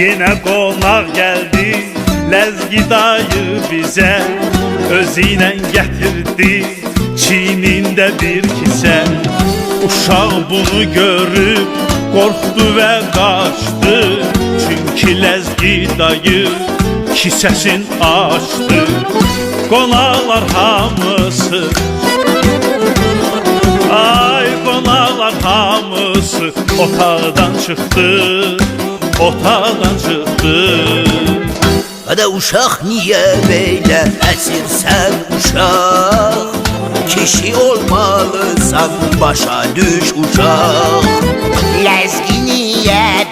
Yine konak geldi Lezgi dayı bize, özüyle getirdi çiğninde bir kise. Uşaq bunu görüp korktu ve kaçtı, çünkü Lezgi dayı kisesini açtı. Konaklar hamısı, ay konaklar hamısı otaqdan çıktı, otaqdan çıktı. Hadi uşaq niye böyle əsirsən uşaq? Kişi olmalısan, başa düş uşaq. Lezgi niye